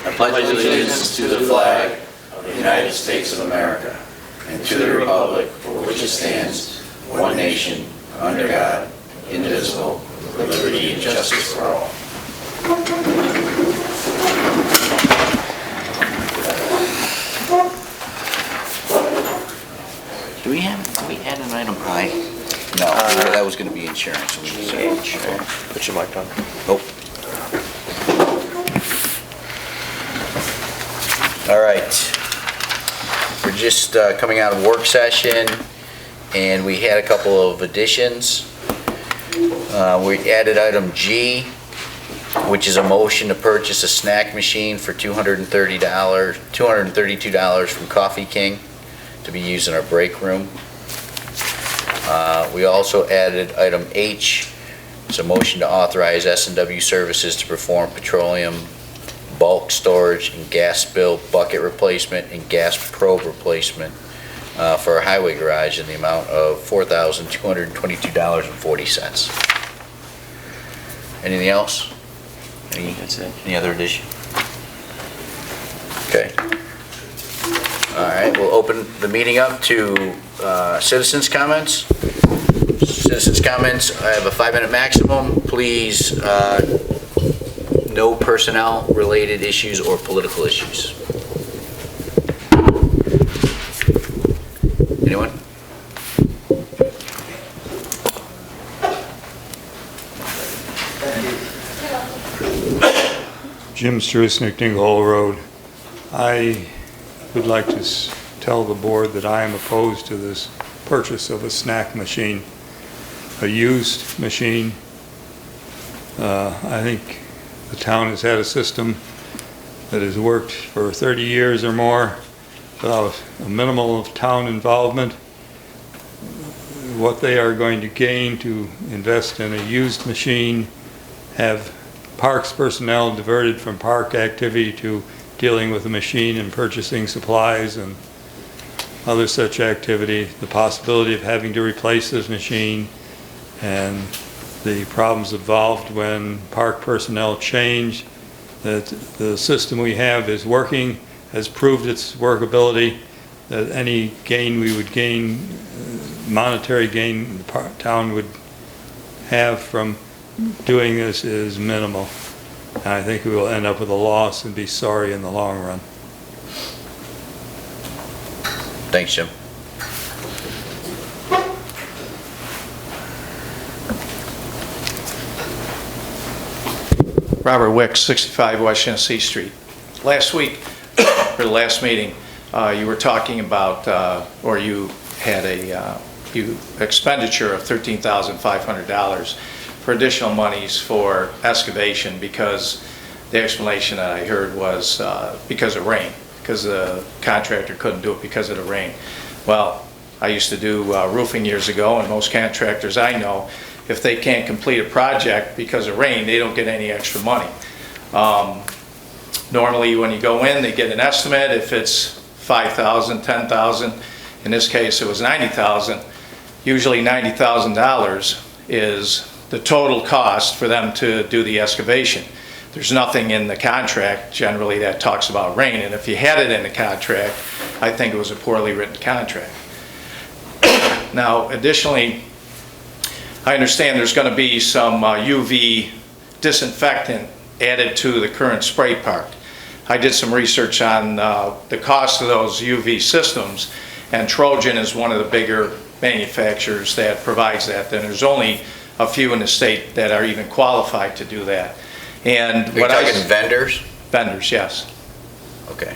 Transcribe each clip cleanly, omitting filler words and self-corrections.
I pledge allegiance to the flag of the United States of America and to the republic for which it stands, one nation, under God, indivisible, with liberty and justice for all. Do we add an item I? No, that was going to be insurance. Put your mic on. Oh. All right. We're just coming out of work session, and we had a couple of additions. We added item G, which is a motion to purchase a snack machine for $232 from Coffee King to be used in our break room. We also added item H. It's a motion to authorize S&W Services to perform petroleum bulk storage and gas spill bucket replacement and gas probe replacement for our highway garage in the amount of $4,222.40. Anything else? That's it. Any other addition? Okay. All right, we'll open the meeting up to citizens' comments. Citizens' comments, I have a 5-minute maximum. Please, no personnel-related issues or political issues. Anyone? Jim Strusnick, Dingle Hole Road. I would like to tell the board that I am opposed to this purchase of a snack machine, a used machine. I think the town has had a system that has worked for 30 years or more without a minimal of town involvement. What they are going to gain to invest in a used machine, have parks personnel diverted from park activity to dealing with the machine and purchasing supplies and other such activity, the possibility of having to replace this machine, and the problems involved when park personnel change, that the system we have is working, has proved its workability, that any gain we would gain, monetary gain the town would have from doing this is minimal. And I think we will end up with a loss and be sorry in the long run. Thanks, Jim. Robert Wicks, 65 West Genesee Street. Last week, or the last meeting, you were talking about, or you had a expenditure of $13,500 for additional monies for excavation, because the explanation that I heard was because of rain, because the contractor couldn't do it because of the rain. Well, I used to do roofing years ago, and most contractors I know, if they can't complete a project because of rain, they don't get any extra money. Normally when you go in, they get an estimate. If it's $5,000, $10,000, in this case it was $90,000. Usually $90,000 is the total cost for them to do the excavation. There's nothing in the contract generally that talks about rain, and if you had it in the contract, I think it was a poorly written contract. Now, additionally, I understand there's going to be some UV disinfectant added to the current spray park. I did some research on the cost of those UV systems, and Trojan is one of the bigger manufacturers that provides that. And there's only a few in the state that are even qualified to do that. And Are you talking vendors? Vendors, yes. Okay.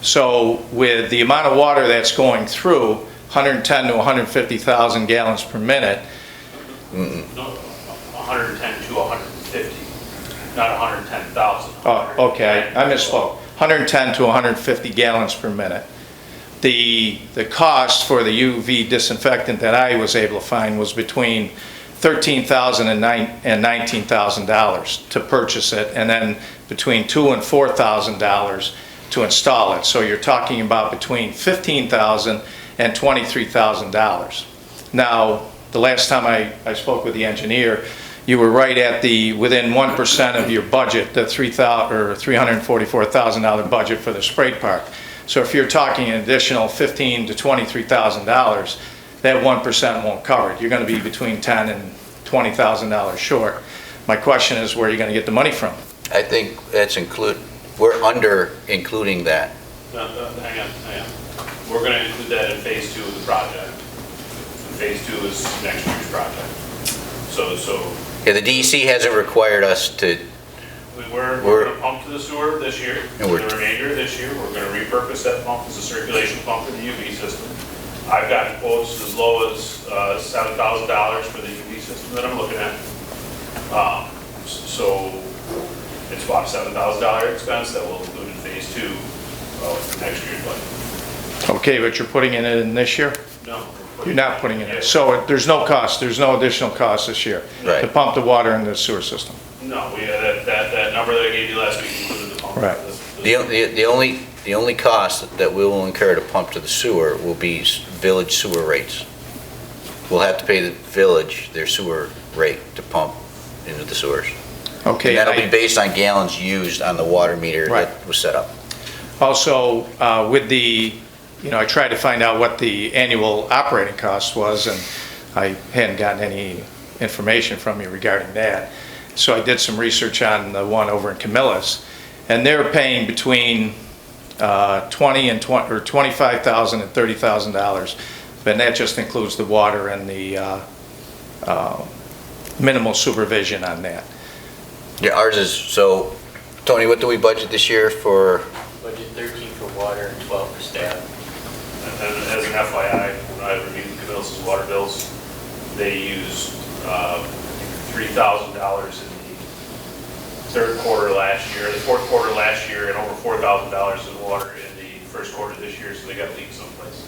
So with the amount of water that's going through, 110 to 150,000 gallons per minute. No, 110 to 150, not 110,000. Oh, okay, I misspoke. 110 to 150 gallons per minute. The cost for the UV disinfectant that I was able to find was between $13,000 and $19,000 to purchase it, and then between $2,000 and $4,000 to install it. So you're talking about between $15,000 and $23,000. Now, the last time I spoke with the engineer, you were right at within 1% of your budget, the $344,000 budget for the spray park. So if you're talking an additional $15,000 to $23,000, that 1% won't cover it. You're going to be between $10,000 and $20,000 short. My question is, where are you going to get the money from? I think that's we're under including that. Hang on. We're going to include that in phase 2 of the project. And phase 2 is next year's project. So Yeah, the DEC hasn't required us to, we're going to pump to the sewer this year. And For the remainder of this year, we're going to repurpose that pump as a circulation pump for the UV system. I've gotten quotes as low as $7,000 for the UV system that I'm looking at. So it's about a $7,000 expense that will include in phase 2 of next year's budget. Okay, but you're putting it in this year? No. You're not putting it in. So there's no cost, there's no additional cost this year Right. to pump the water into the sewer system? No, we had that number that I gave you last week included the pump. Right. the only cost that we will incur to pump to the sewer will be village sewer rates. We'll have to pay the village their sewer rate to pump into the sewers. Okay. And that'll be based on gallons used on the water meter Right. that was set up. Also, with I tried to find out what the annual operating cost was, and I hadn't gotten any information from you regarding that. So I did some research on the one over in Camillus, and they're paying between $25,000 and $30,000, but that just includes the water and the minimal supervision on that. Yeah, ours is, so, Tony, what do we budget this year for? Budget 13 for water and 12 for staff. And as an FYI, when I reviewed Camillus' water bills, they used $3,000 in the third quarter last year, the fourth quarter last year, and over $4,000 in water in the first quarter this year, so they got leaks someplace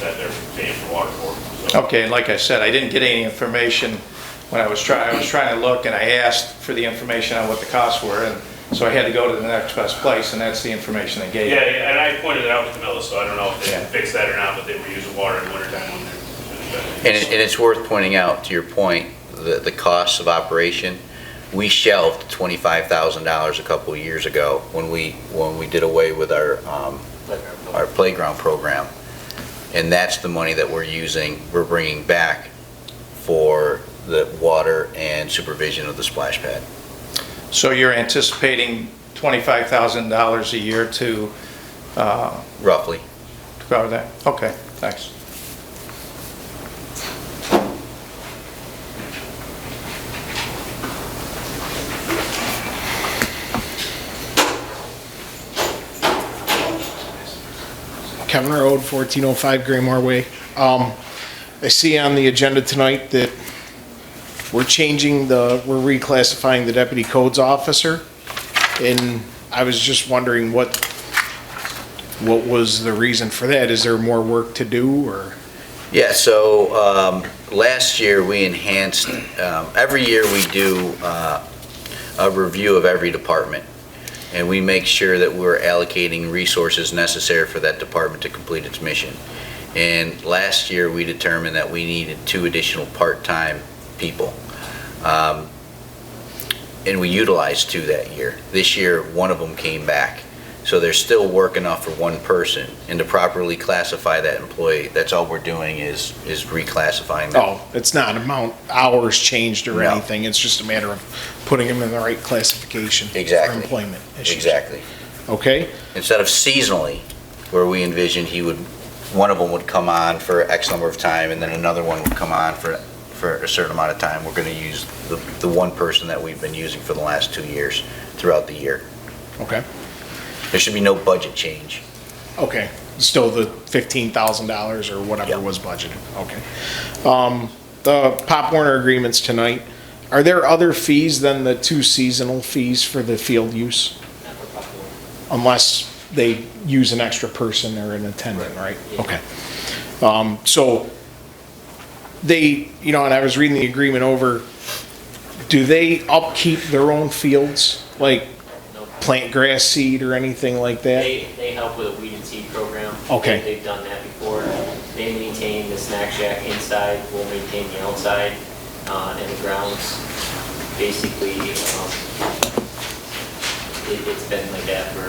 that they're paying for water for. So. Okay, and like I said, I didn't get any information when I was trying to look, and I asked for the information on what the costs were, and so I had to go to the next best place, and that's the information they gave me. Yeah, and I pointed it out to Camillus, so I don't know if they Yeah. fixed that or not, but they were using water in the wintertime when they're. And it's worth pointing out, to your point, the costs of operation. We shelved $25,000 a couple of years ago when we did away with our playground program. And that's the money that we're bringing back for the water and supervision of the splash pad. So you're anticipating $25,000 a year to Roughly. cover that? Okay, thanks. Kevin Road, 1405 Graymore Way. I see on the agenda tonight that we're reclassifying the deputy codes officer. And I was just wondering what was the reason for that? Is there more work to do, or? Yeah, so last year we enhanced, every year we do a review of every department. And we make sure that we're allocating resources necessary for that department to complete its mission. And last year, we determined that we needed 2 additional part-time people. And we utilized 2 that year. This year, 1 of them came back. So there's still work enough for 1 person. And to properly classify that employee, that's all we're doing is reclassifying them. Oh, it's not hours changed or No. anything, it's just a matter of putting them in the right classification for Exactly. employment issues. Exactly. Okay, Instead of seasonally, where we envisioned one of them would come on for X number of time, and then another one would come on for a certain amount of time. We're going to use the 1 person that we've been using for the last 2 years throughout the year. okay, There should be no budget change. okay. Still the $15,000 or whatever Yeah. was budgeted, okay. The Pop Warner agreements tonight, are there other fees than the 2 seasonal fees for the field use? Unless they use an extra person or an attendant, right? Okay. So they, and I was reading the agreement over, do they upkeep their own fields? Like plant grass seed or anything like that? They help with a weed and seed program. Okay. They've done that before. They maintain the snack shack inside, we'll maintain the outside. in the grounds. Basically, it's been like that for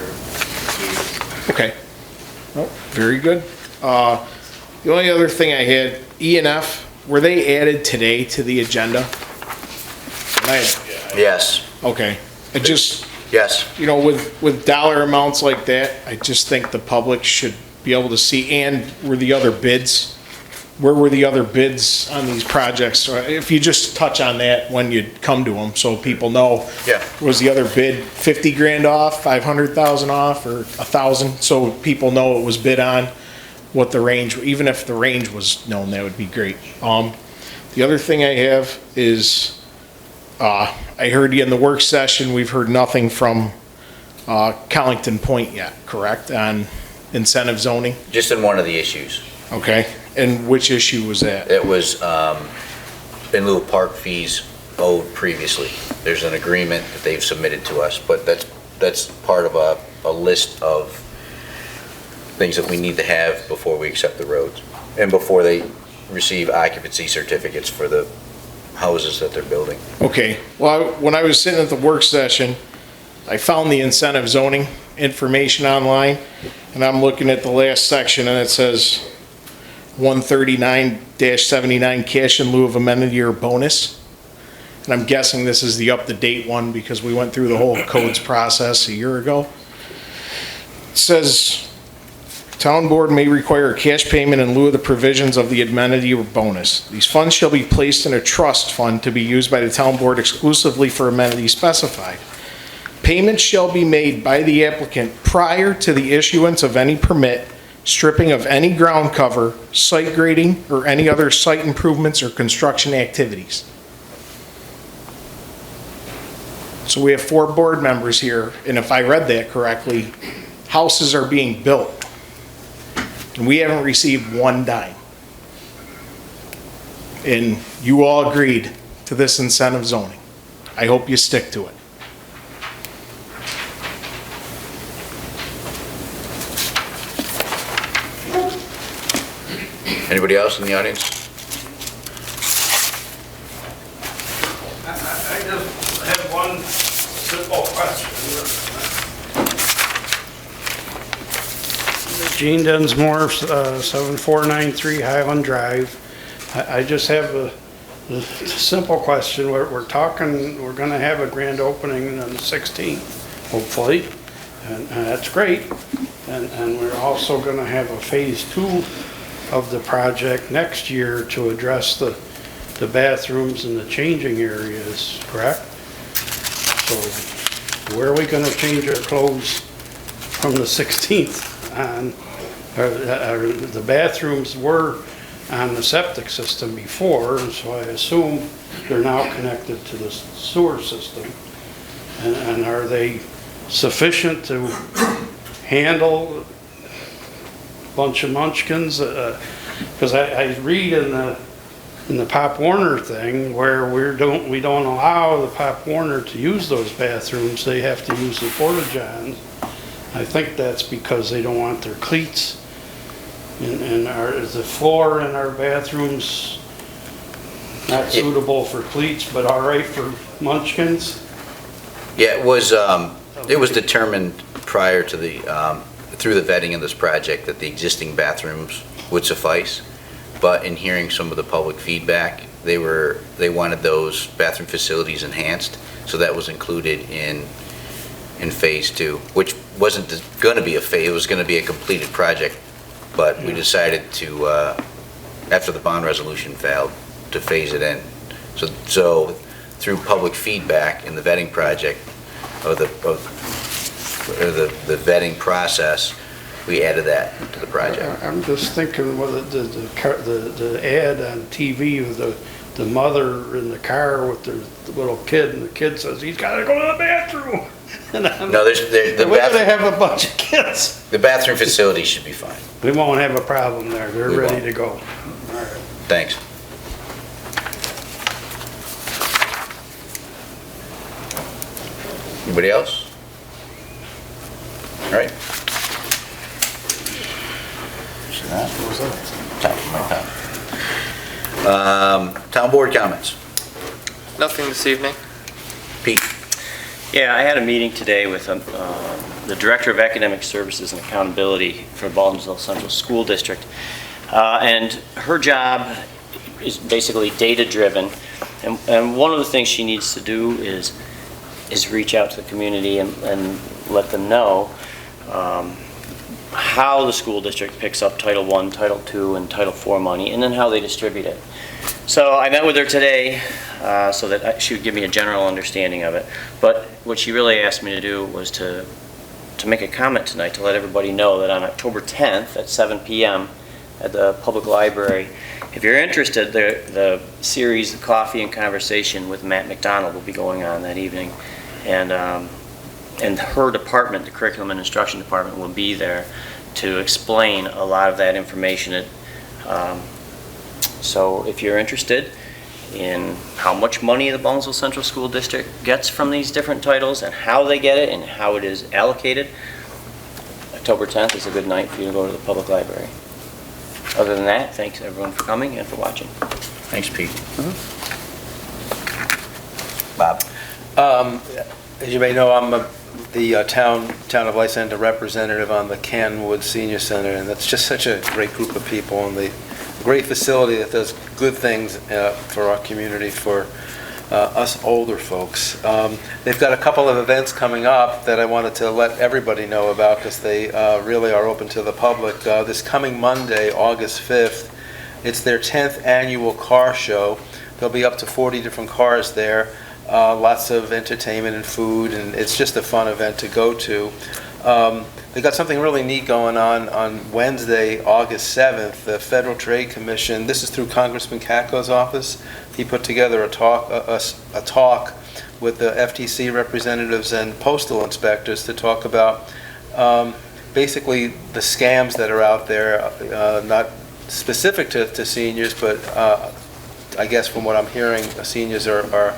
years. Okay. Oh, very good. The only other thing I had, E and F, were they added today to the agenda? Yes, Okay. I just, yes. you know, with dollar amounts like that, I just think the public should be able to see, and were the other bids? Where were the other bids on these projects? So if you just touch on that when you come to them, so people know. Yeah. Was the other bid 50 grand off, 500,000 off, or 1,000? So people know it was bid on, what the range, even if the range was known, that would be great. The other thing I have is, I heard you in the work session, we've heard nothing from Collington Point yet, correct, on incentive zoning? Just in one of the issues. Okay, and which issue was that? It was in lieu of park fees owed previously. There's an agreement that they've submitted to us, but that's part of a list of things that we need to have before we accept the roads and before they receive occupancy certificates for the houses that they're building. Okay, well, when I was sitting at the work session, I found the incentive zoning information online, and I'm looking at the last section, and it says 139-79 cash in lieu of amenity or bonus. And I'm guessing this is the up-to-date one because we went through the whole codes process a year ago. It says, town board may require a cash payment in lieu of the provisions of the amenity or bonus. These funds shall be placed in a trust fund to be used by the town board exclusively for amenities specified. Payments shall be made by the applicant prior to the issuance of any permit, stripping of any ground cover, site grading, or any other site improvements or construction activities. So we have 4 board members here, and if I read that correctly, houses are being built, and we haven't received one dime. And you all agreed to this incentive zoning. I hope you stick to it. Anybody else in the audience? I just have one simple question. Gene Densmore, 7493 Highland Drive. I just have a simple question. We're talking, we're gonna have a grand opening on the 16th, hopefully, and that's great. And we're also gonna have a phase 2 of the project next year to address the bathrooms and the changing areas, correct? So where are we gonna change our clothes from the 16th on? The bathrooms were on the septic system before, and so I assume they're now connected to the sewer system. And are they sufficient to handle bunch of munchkins, because I read in the Pop Warner thing where we don't allow the Pop Warner to use those bathrooms. They have to use the porta-johns. I think that's because they don't want their cleats. And is the floor in our bathrooms not suitable for cleats, but all right for munchkins? Yeah, it was determined prior to the through the vetting of this project that the existing bathrooms would suffice, but in hearing some of the public feedback, they wanted those bathroom facilities enhanced, so that was included in phase 2, which wasn't going to be a phase, it was going to be a completed project, but we decided to, after the bond resolution failed, to phase it in. So through public feedback in the vetting project of the vetting process, we added that to the project. I'm just thinking, well, the ad on TV with the mother in the car with the little kid, and the kid says he's got to go to the bathroom. No, we're going to have a bunch of kids. The bathroom facility should be fine. We won't have a problem there. They're We ready won't. to go. All right. Thanks. Anybody else? All right. Town board comments. Nothing this evening. Pete? Yeah, I had a meeting today with the Director of Academic Services and Accountability for Baldwinsville Central School District. And her job is basically data-driven. And one of the things she needs to do is reach out to the community and let them know how the school district picks up Title I, Title II, and Title IV money, and then how they distribute it. So I met with her today so that she would give me a general understanding of it. But what she really asked me to do was to make a comment tonight to let everybody know that on October 10th at 7 p.m. at the public library, if you're interested, the series Coffee and Conversation with Matt McDonald will be going on that evening. And her department, the Curriculum and Instruction Department, will be there to explain a lot of that information. So if you're interested in how much money the Baldwinsville Central School District gets from these different titles and how they get it and how it is allocated, October 10th is a good night for you to go to the public library. Other than that, thanks everyone for coming and for watching. Thanks, Pete. Bob? As you may know, I'm the town of Lysander representative on the Canton Senior Center, and that's just such a great group of people and the great facility that does good things for our community, for us older folks. They've got a couple of events coming up that I wanted to let everybody know about because they really are open to the public. This coming Monday, August 5th, it's their 10th annual car show. There'll be up to 40 different cars there. Lots of entertainment and food, and it's just a fun event to go to. They got something really neat going on Wednesday, August 7th. The Federal Trade Commission, this is through Congressman Katko's office. He put together a talk with the FTC representatives and postal inspectors to talk about basically the scams that are out there, not specific to seniors, but I guess from what I'm hearing, seniors are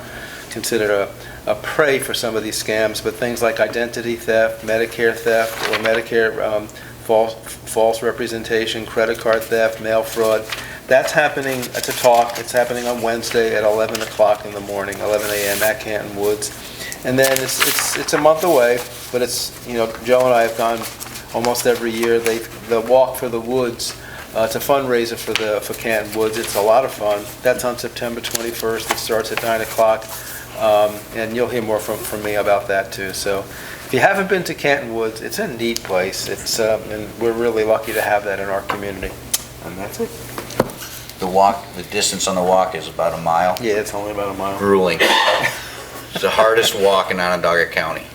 considered a prey for some of these scams, but things like identity theft, Medicare theft, or Medicare false representation, credit card theft, mail fraud, that's happening at a talk. It's happening on Wednesday at 11 o'clock in the morning, 11 a.m. at Canton Woods. And then it's a month away, but it's, Joe and I have gone almost every year. The Walk for the Woods, it's a fundraiser for Canton Woods. It's a lot of fun. That's on September 21st. It starts at 9 o'clock. And you'll hear more from me about that too. So if you haven't been to Canton Woods, it's a neat place. It's and we're really lucky to have that in our community. And that's it. The distance on the walk is about a mile. Yeah, it's only about a mile. Grueling. It's the hardest walk in Onondaga County.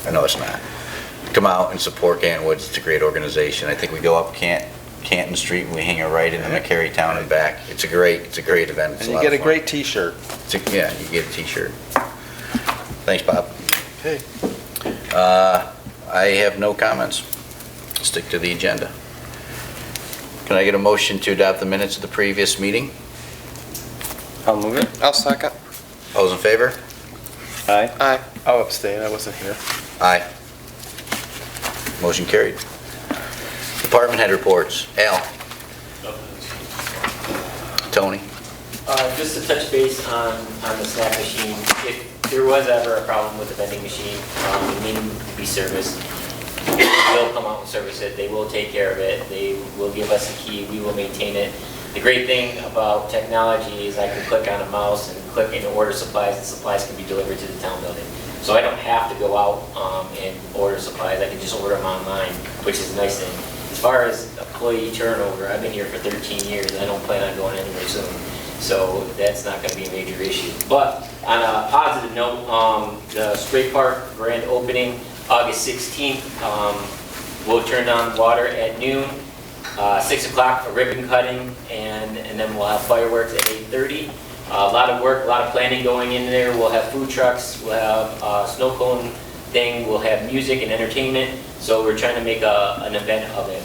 I know it's not. Come out and support Canton Woods. It's a great organization. I think we go up Canton Street and we hang a right into McCary Town and back. It's a great event. It's And you get a great T-shirt. Yeah, you get a T-shirt. Thanks, Bob. Okay. I have no comments. Stick to the agenda. Can I get a motion to adopt the minutes of the previous meeting? I'll move it. I'll second. All those in favor? Aye. Aye. I'll abstain. I wasn't here. Aye. Motion carried. Department head reports. Al. Tony. Just to touch base on the snap machine, if there was ever a problem with the vending machine, it needed to be serviced, they will come out and service it, they will take care of it, they will give us a key, we will maintain it. The great thing about technology is I can click on a mouse and click and order supplies, and supplies can be delivered to the town building. So I don't have to go out and order supplies, I can just order them online, which is a nice thing. As far as employee turnover, I've been here for 13 years, and I don't plan on going anywhere soon. So that's not going to be a major issue. But on a positive note, the Spray Park grand opening, August 16th, we'll turn on water at noon, 6 o'clock for ribbon cutting, and then we'll have fireworks at 8:30. A lot of work, a lot of planning going in there. We'll have food trucks, we'll have a snow cone thing, we'll have music and entertainment. So we're trying to make an event of it.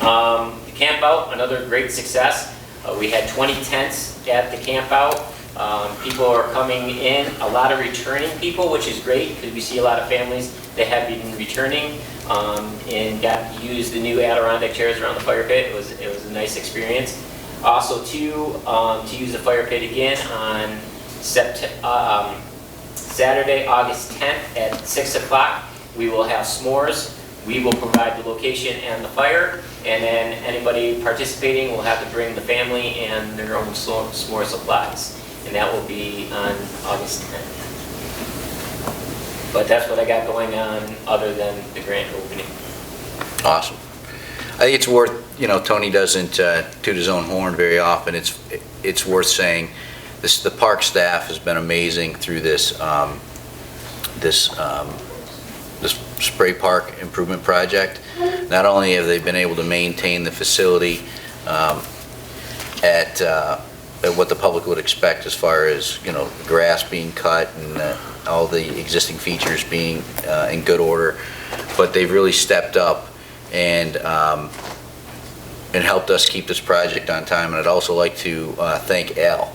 The camp out, another great success. We had 20 tents at the camp out. People are coming in, a lot of returning people, which is great because we see a lot of families that have been returning and got to use the new Adirondack chairs around the fire pit. It was a nice experience. Also, to use the fire pit again on Saturday, August 10th at 6 o'clock. We will have s'mores. We will provide the location and the fire, and then anybody participating will have to bring the family and their own s'more supplies. And that will be on August 10th. But that's what I got going on other than the grand opening. Awesome. I think it's worth, Tony doesn't toot his own horn very often. It's worth saying the park staff has been amazing through this spray park improvement project. Not only have they been able to maintain the facility at what the public would expect as far as, grass being cut and all the existing features being in good order, but they've really stepped up and helped us keep this project on time. And I'd also like to thank Al.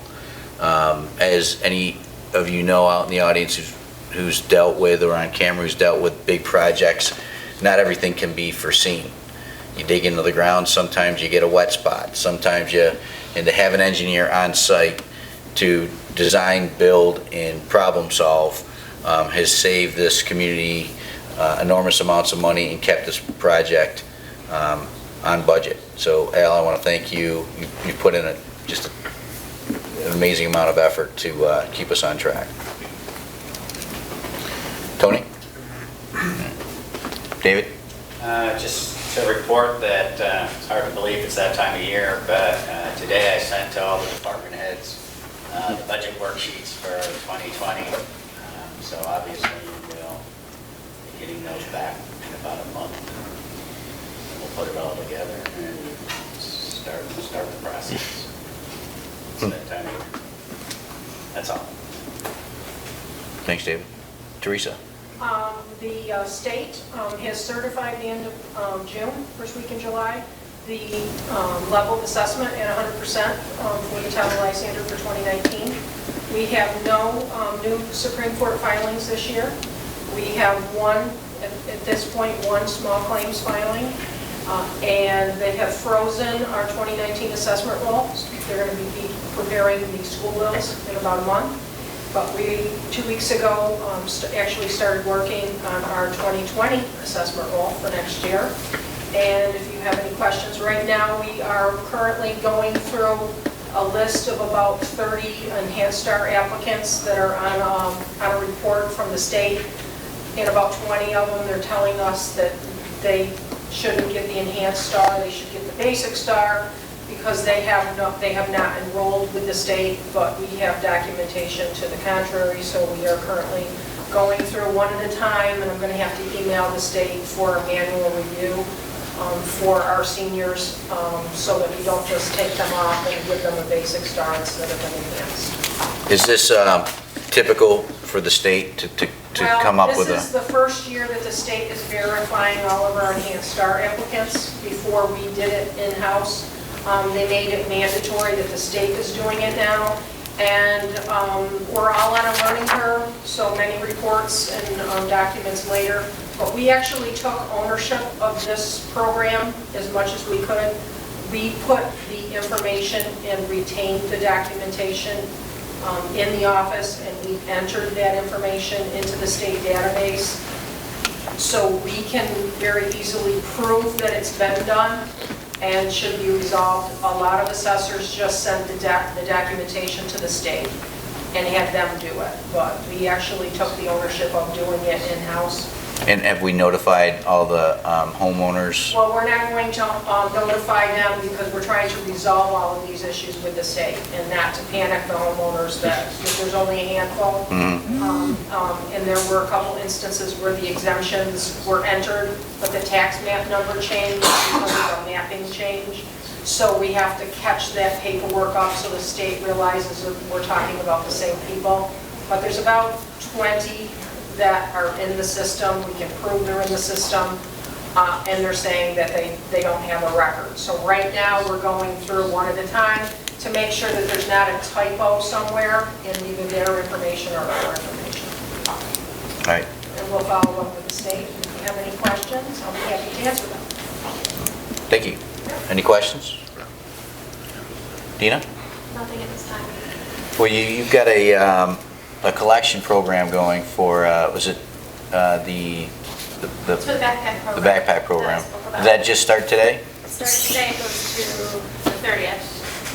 As any of you know out in the audience who's dealt with, or on camera who's dealt with big projects, not everything can be foreseen. You dig into the ground, sometimes you get a wet spot, sometimes and to have an engineer on site to design, build, and problem solve has saved this community enormous amounts of money and kept this project on budget. So Al, I want to thank you. You put in just an amazing amount of effort to keep us on track. Tony? David? Just to report that it's hard to believe it's that time of year, but today I sent to all the department heads the budget worksheets for 2020. So obviously we'll be getting those back in about a month. We'll put it all together and start the process. It's that time of year. That's all. Thanks, David. Teresa? The state has certified the end of June, first week in July, the level of assessment at 100% for the town of Lysander for 2019. We have no new Supreme Court filings this year. We have at this point, one small claims filing, and they have frozen our 2019 assessment roll. They're going to be preparing the school bills in about a month. But we, 2 weeks ago, actually started working on our 2020 assessment roll for next year. And if you have any questions, right now we are currently going through a list of about 30 Enhanced Star applicants that are on a report from the state. And about 20 of them, they're telling us that they shouldn't get the Enhanced Star, they should get the Basic Star, because they have not enrolled with the state, but we have documentation to the contrary. So we are currently going through one at a time, and I'm going to have to email the state for a manual review for our seniors, so that we don't just take them off and give them a Basic Star instead of an Enhanced. Is this typical for the state to come up with a... Well, this is the first year that the state is verifying all of our Enhanced Star applicants. Before we did it in-house. They made it mandatory that the state is doing it now, and we're all on a learning curve, so many reports and documents later. But we actually took ownership of this program as much as we could. We put the information and retained the documentation in the office, and we entered that information into the state database. So we can very easily prove that it's been done and should be resolved. A lot of assessors just sent the documentation to the state and had them do it, but we actually took the ownership of doing it in-house. And have we notified all the homeowners? Well, we're not going to notify them because we're trying to resolve all of these issues with the state and not to panic the homeowners that there's only a handful. And there were a couple instances where the exemptions were entered, but the tax map number changed because of a mapping change. So we have to catch that paperwork up so the state realizes that we're talking about the same people. But there's about 20 that are in the system. We can prove they're in the system, and they're saying that they don't have a record. So right now we're going through one at a time to make sure that there's not a typo somewhere in either their information or our information. All right. And we'll follow up with the state. If you have any questions, I'll be happy to answer them. Thank you. Any questions? Dina? Nothing at this time. Well, you've got a collection program going for, was it the It's for the backpack program. the backpack program? That I spoke about. Did that just start today? It started today, it goes to the 30th.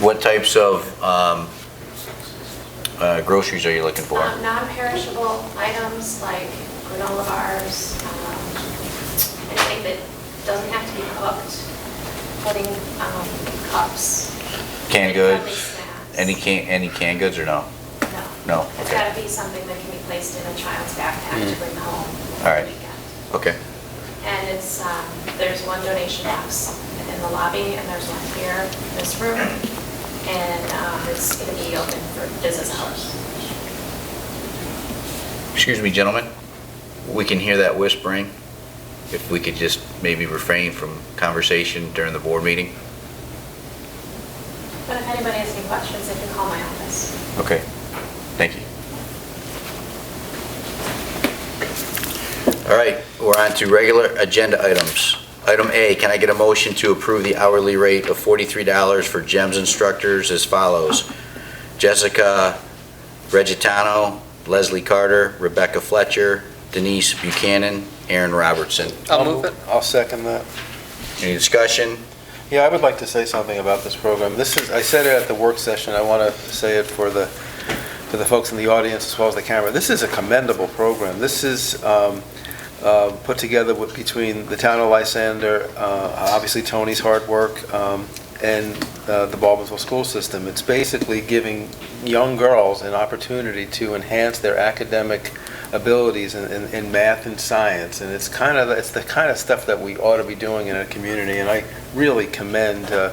What types of groceries are you looking for? Non-perishable items like granola bars, anything that doesn't have to be cooked, pudding cups. Canned family goods? snacks. Any canned goods or no? No. No, It's okay. got to be something that can be placed in a child's backpack to bring home All right. on the weekend. Okay. And it's, there's one donation box in the lobby, and there's one here in this room, and it's going to be open for business hours. Excuse me, gentlemen. We can hear that whispering. If we could just maybe refrain from conversation during the board meeting. But if anybody has any questions, they can call my office. Okay. Thank you. All right, we're on to regular agenda items. Item A, can I get a motion to approve the hourly rate of $43 for GEMS instructors as follows? Jessica Regitano, Leslie Carter, Rebecca Fletcher, Denise Buchanan, Aaron Robertson. I'll move it. I'll second that. Any discussion? Yeah, I would like to say something about this program. This is, I said it at the work session, I want to say it for the folks in the audience as well as the camera. This is a commendable program. This is put together between the town of Lysander, obviously Tony's hard work, and the Baldwinsville school system. It's basically giving young girls an opportunity to enhance their academic abilities in math and science, and it's the kind of stuff that we ought to be doing in a community, and I really commend the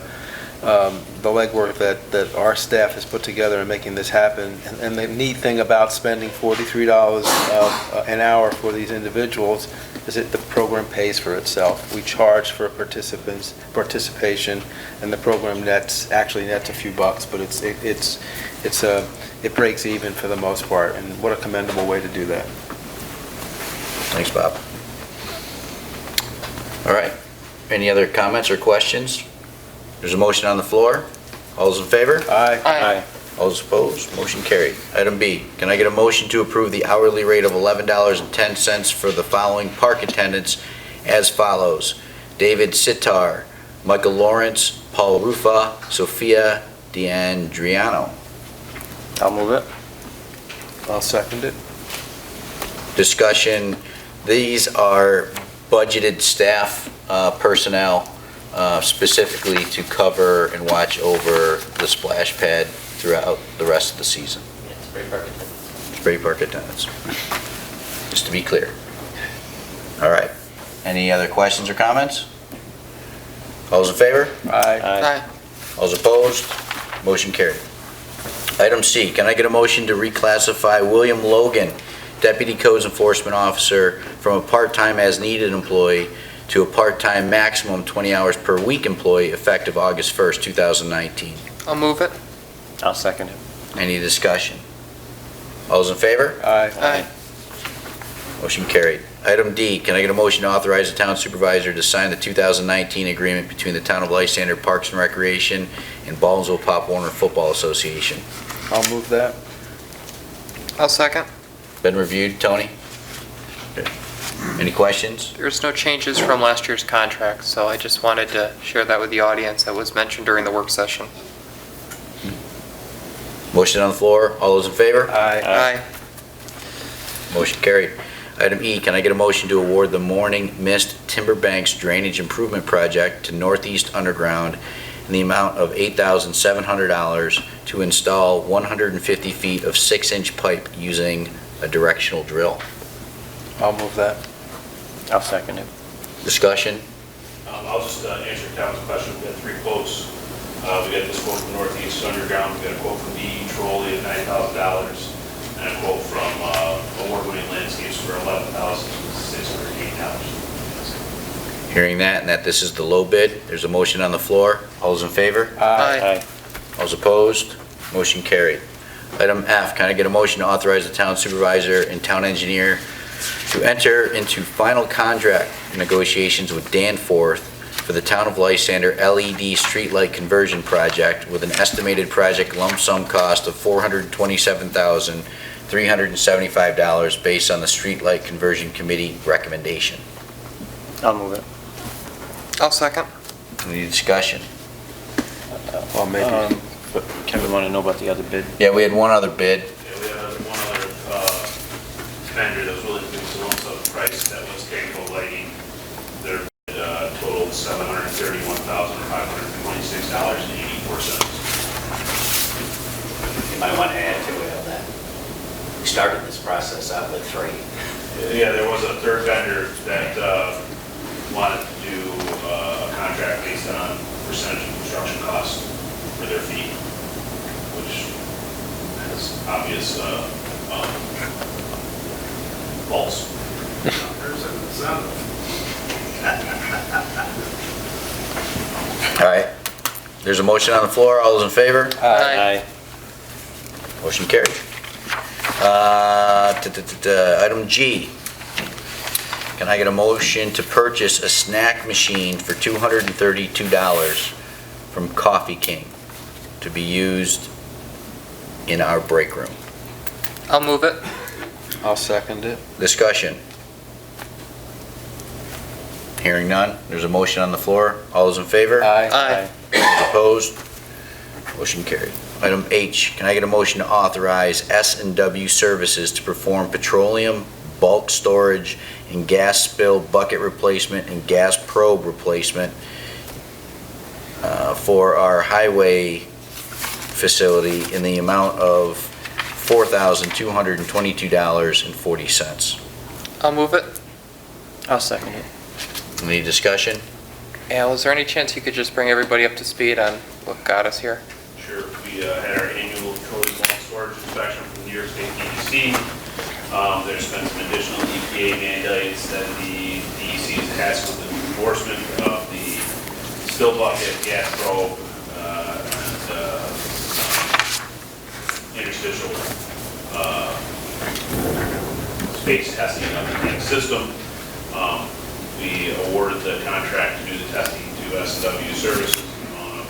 legwork that our staff has put together in making this happen. And the neat thing about spending $43 an hour for these individuals is that the program pays for itself. We charge for participation, and the program actually nets a few bucks, but it breaks even for the most part, and what a commendable way to do that. Thanks, Bob. All right. Any other comments or questions? There's a motion on the floor. All those in favor? Aye. All those opposed? Motion carried. Item B, can I get a motion to approve the hourly rate of $11.10 for the following park attendants as follows? David Sitar, Michael Lawrence, Paul Rufa, Sophia DeAndriano. I'll move it. I'll second it. Discussion, these are budgeted staff personnel specifically to cover and watch over the splash pad throughout the rest of the season. Yeah, spray park attendants. Spray park attendants. Just to be clear. All right. Any other questions or comments? All those in favor? Aye. All those opposed? Motion carried. Item C, can I get a motion to reclassify William Logan, Deputy Codes Enforcement Officer, from a part-time as-needed employee to a part-time maximum 20 hours per week employee effective August 1st, 2019? I'll move it. I'll second it. Any discussion? All those in favor? Aye. Motion carried. Item D, can I get a motion to authorize the town supervisor to sign the 2019 agreement between the town of Lysander Parks and Recreation and Baldwinsville Pop Warner Football Association? I'll move that. I'll second. Been reviewed, Tony? Any questions? There's no changes from last year's contract, so I just wanted to share that with the audience. That was mentioned during the work session. Motion on the floor. All those in favor? Aye. Motion carried. Item E, can I get a motion to award the Morning Mist Timberbanks Drainage Improvement Project to Northeast Underground in the amount of $8,700 to install 150 feet of 6-inch pipe using a directional drill? I'll move that. I'll second it. Discussion? I'll just answer Kevin's question. We got 3 quotes. We got this quote from Northeast Underground, we got a quote from D. Trolley at $9,000, and a quote from Award-Winning Landscapes for $11,608. Hearing that and that this is the low bid, there's a motion on the floor. All those in favor? Aye. All those opposed? Motion carried. Item F, can I get a motion to authorize the town supervisor and town engineer to enter into final contract negotiations with Danforth for for the Town of Lysander LED streetlight conversion project with an estimated project lump sum cost of $427,375 based on the Streetlight Conversion Committee recommendation. I'll move it. I'll second. Any discussion? Well, maybe. But Kevin wanted to know about the other bid. Yeah, we had one other bid. Yeah, we had one other vendor that was willing to give us a lump sum price that was Canco Lighting. Their bid totaled $731,526.84. You might want to add to it that we started this process out with 3. Yeah, there was a third vendor that wanted to do a contract based on percentage of construction costs for their fee, which has obvious faults. There's an incentive. All right. There's a motion on the floor. All those in favor? Aye. Motion carried. Item G. Can I get a motion to purchase a snack machine for $232 from Coffee King to be used in our break room? I'll move it. I'll second it. Discussion. Hearing none. There's a motion on the floor. All those in favor? Aye. Those opposed? Motion carried. Item H, can I get a motion to authorize S&W Services to perform petroleum bulk storage and gas spill bucket replacement and gas probe replacement for our highway facility in the amount of $4,222.40. I'll move it. I'll second it. Any discussion? Al, is there any chance you could just bring everybody up to speed on what got us here? Sure, we had our annual petroleum bulk storage inspection from New York State DEC. There's been some additional EPA mandates that the DEC is tasked with the enforcement of the spill bucket, gas probe, and interstitial space testing of the tank system. We awarded the contract to do the testing to S&W Services on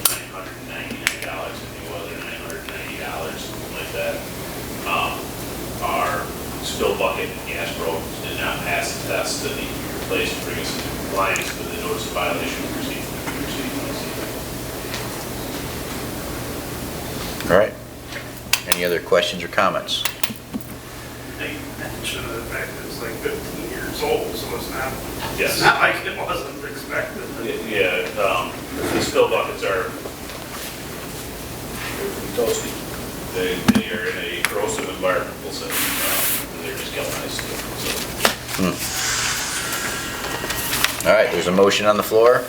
$999, I think it was, or $990, something like that. Our spill bucket and gas probe did not pass the test that need to be replaced to bring us into compliance with the notice of violation we received from the New York City. All right. Any other questions or comments? They mentioned the fact that it's like 15 years old, so it's not, Yes. it's not like it wasn't expected. Yeah, the spill buckets are toasty. They are in a corrosive environment, we'll say. They're just galvanized steel. All right, there's a motion on the floor.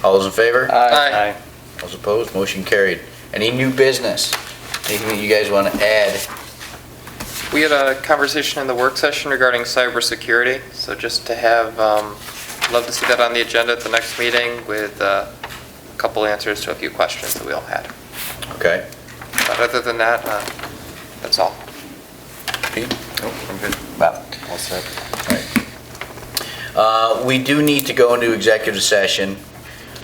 All those in favor? Aye. Those opposed? Motion carried. Any new business? Anything that you guys want to add? We had a conversation in the work session regarding cybersecurity, so just to have, love to see that on the agenda at the next meeting with a couple answers to a few questions that we all had. Okay. But other than that, that's all. Pete? Nope, I'm good. Bob? All set. We do need to go into executive session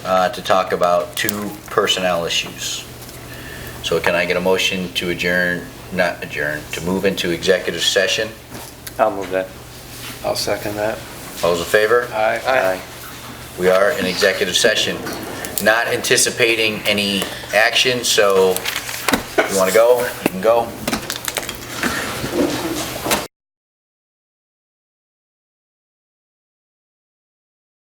to talk about 2 personnel issues. So can I get a motion to to move into executive session? I'll move that. I'll second that. All those in favor? Aye. We are in executive session. Not anticipating any action, so if you want to go, you can go.